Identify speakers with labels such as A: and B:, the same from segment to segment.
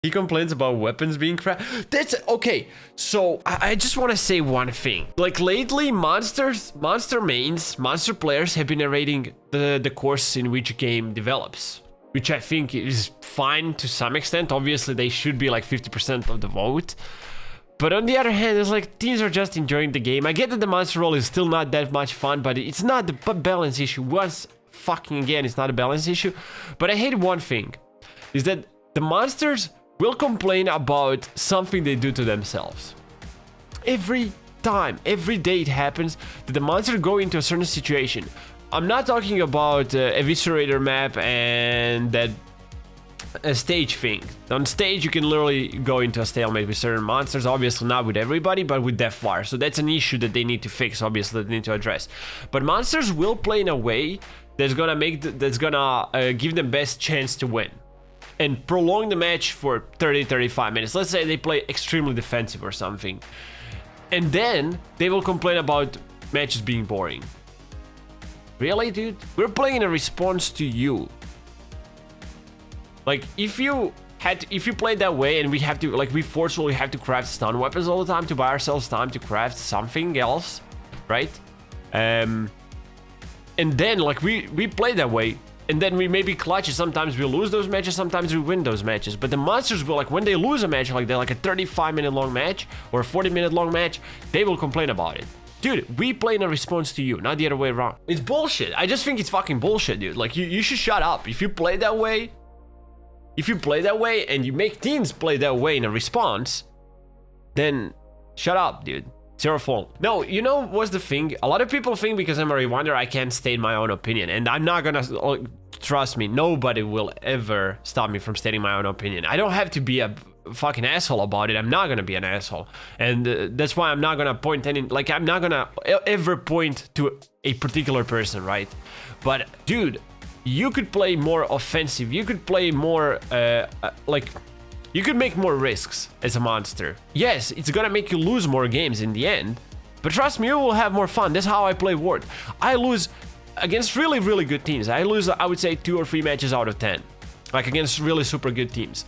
A: He complains about weapons being crap. That's okay. So I just want to say one thing. Like lately, monster players have been narrating the course in which game develops, which I think is fine to some extent. Obviously, they should be like 50% of the vote. But on the other hand, it's like teams are just enjoying the game. I get that the monster role is still not that much fun, but it's not the balance issue. Once fucking again, it's not a balance issue. But I hate one thing, is that the monsters will complain about something they do to themselves. Every time, every day it happens that the monster go into a certain situation. I'm not talking about Eviscerator map and that stage thing. On stage, you can literally go into a stalemate with certain monsters. Obviously not with everybody, but with Deathwire. So that's an issue that they need to fix, obviously, that they need to address. But monsters will play in a way that's gonna give them best chance to win and prolong the match for 30-35 minutes. Let's say they play extremely defensive or something, and then they will complain about matches being boring. Really, dude? We're playing in a response to you. Like, if you play that way and we forcefully have to craft stun weapons all the time to buy ourselves time to craft something else, right? And then like we play that way, and then we maybe clutch it. Sometimes we lose those matches, sometimes we win those matches. But the monsters will, like, when they lose a match like that, like a 35-minute long match or a 40-minute long match, they will complain about it. Dude, we play in a response to you, not the other way around. It's bullshit. I just think it's fucking bullshit, dude. Like, you should shut up. If you play that way and you make teams play that way in a response, then shut up, dude. It's your fault. No, you know what's the thing? A lot of people think because I'm a rewinder, I can't state my own opinion. And I'm not gonna, trust me, nobody will ever stop me from stating my own opinion. I don't have to be a fucking asshole about it. I'm not gonna be an asshole. And that's why I'm not gonna point any, like, I'm not gonna ever point to a particular person, right? But dude, you could play more offensive. You could play more, you could make more risks as a monster. Yes, it's gonna make you lose more games in the end, but trust me, you will have more fun. That's how I play Ward. I lose against really, really good teams. I lose, I would say, 2 or 3 matches out of 10, like against really super good teams.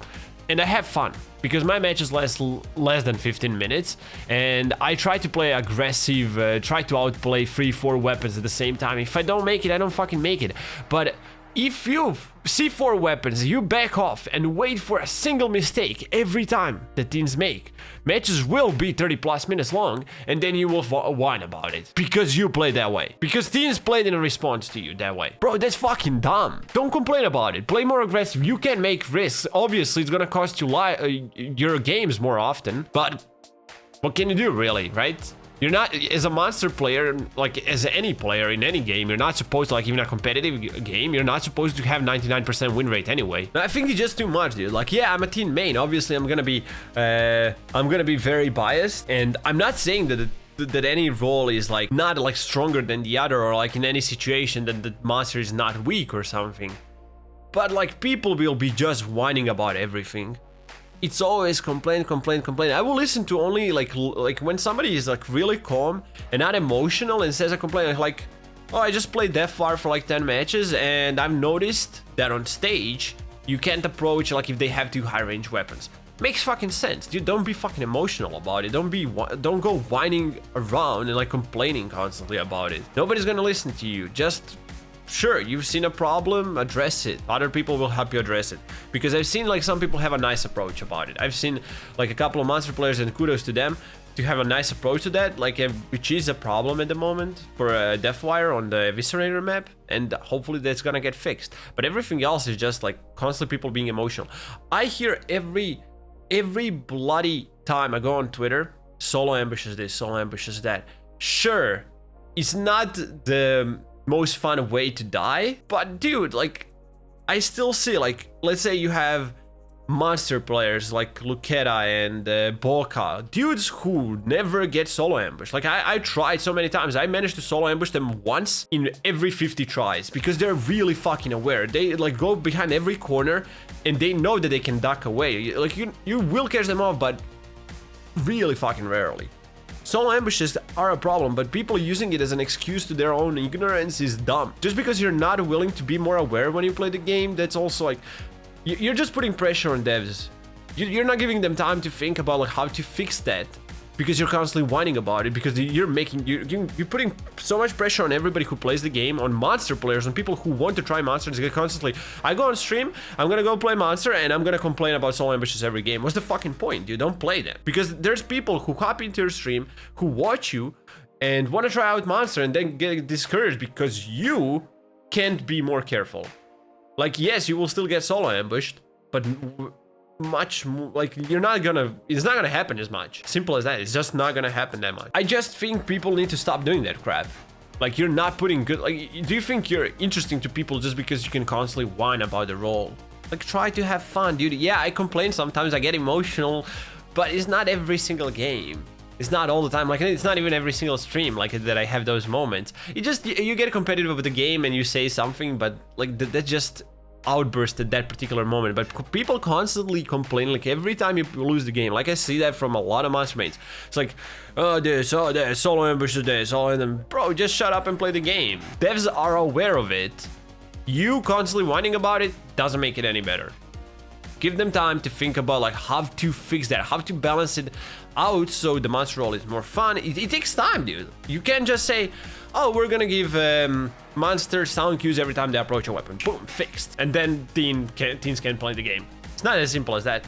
A: And I have fun because my matches last less than 15 minutes, and I try to play aggressive, try to outplay 3-4 weapons at the same time. If I don't make it, I don't fucking make it. But if you see 4 weapons, you back off and wait for a single mistake every time that teams make. Matches will be 30 plus minutes long, and then you will whine about it because you play that way. Because teams played in a response to you that way. Bro, that's fucking dumb. Don't complain about it. Play more aggressive. You can make risks. Obviously, it's gonna cost you your games more often, but what can you do, really, right? You're not, as a monster player, like as any player in any game, you're not supposed to, like, even a competitive game, you're not supposed to have 99% win rate anyway. I think it's just too much, dude. Like, yeah, I'm a team main. Obviously, I'm gonna be very biased, and I'm not saying that any role is like not like stronger than the other, or like in any situation that the monster is not weak or something. But like, people will be just whining about everything. It's always complain. I will listen to only like when somebody is like really calm and not emotional and says a complaint like, oh, I just played Deathwire for like 10 matches and I've noticed that on stage you can't approach like if they have 2 high range weapons. Makes fucking sense, dude. Don't be fucking emotional about it. Don't go whining around and like complaining constantly about it. Nobody's gonna listen to you. Just, sure, you've seen a problem, address it. Other people will help you address it. Because I've seen like some people have a nice approach about it. I've seen like a couple of monster players, and kudos to them, to have a nice approach to that, like which is a problem at the moment for Deathwire on the Eviscerator map, and hopefully that's gonna get fixed. But everything else is just like constantly people being emotional. I hear every bloody time I go on Twitter, solo ambushes this, solo ambushes that. Sure, it's not the most fun way to die, but dude, like, I still see, like, let's say you have monster players like Lucetta and Boca, dudes who never get solo ambush. Like, I tried so many times. I managed to solo ambush them once in every 50 tries because they're really fucking aware. They like go behind every corner and they know that they can duck away. Like, you will catch them off, but really fucking rarely. Solo ambushes are a problem, but people using it as an excuse to their own ignorance is dumb. Just because you're not willing to be more aware when you play the game, that's also like, you're just putting pressure on devs You're not giving them time to think about like how to fix that, because you're constantly whining about it, because you're putting so much pressure on everybody who plays the game, on monster players, on people who want to try monsters. They constantly, I go on stream, I'm gonna go play monster, and I'm gonna complain about solo ambushes every game. What's the fucking point? You don't play them, because there's people who hop into your stream, who watch you and want to try out monster, and then get discouraged because you can't be more careful. Like, yes, you will still get solo ambushed, but much more, like, it's not gonna happen as much. Simple as that. It's just not gonna happen that much. I just think people need to stop doing that crap. Like, you're not putting good, like, do you think you're interesting to people just because you can constantly whine about the role? Like, try to have fun, dude. Yeah, I complain sometimes, I get emotional, but it's not every single game. It's not all the time. Like, it's not even every single stream like that I have those moments. You get competitive with the game and you say something, but like that just outburst at that particular moment. But people constantly complain, like every time you lose the game. Like, I see that from a lot of monster mates. It's like, oh this, solo ambush this, and then, bro, just shut up and play the game. Devs are aware of it. You constantly whining about it doesn't make it any better. Give them time to think about like how to fix that, how to balance it out so the monster roll is more fun. It takes time, dude. You can't just say, oh, we're gonna give monsters sound cues every time they approach a weapon. Boom, fixed. And then teens can play the game. It's not as simple as that.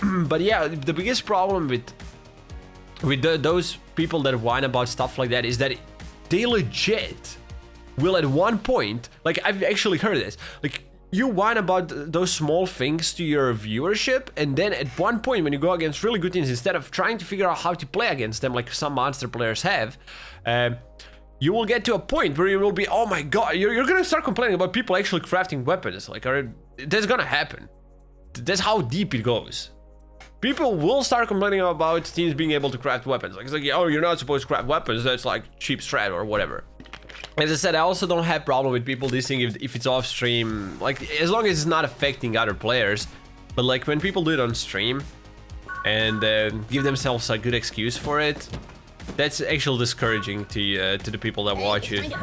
A: But yeah, the biggest problem with those people that whine about stuff like that is that they legit will at one point, like, I've actually heard this, like, you whine about those small things to your viewership, and then at one point when you go against really good teams, instead of trying to figure out how to play against them like some monster players have, you will get to a point where you will be, oh my god, you're gonna start complaining about people actually crafting weapons. Like, that's gonna happen. That's how deep it goes. People will start complaining about teams being able to craft weapons. Like, it's like, oh, you're not supposed to craft weapons, that's like cheap strat or whatever. As I said, I also don't have problem with people dissing if it's off stream, like, as long as it's not affecting other players. But like, when people do it on stream and give themselves a good excuse for it, that's actually discouraging to the people that watch it.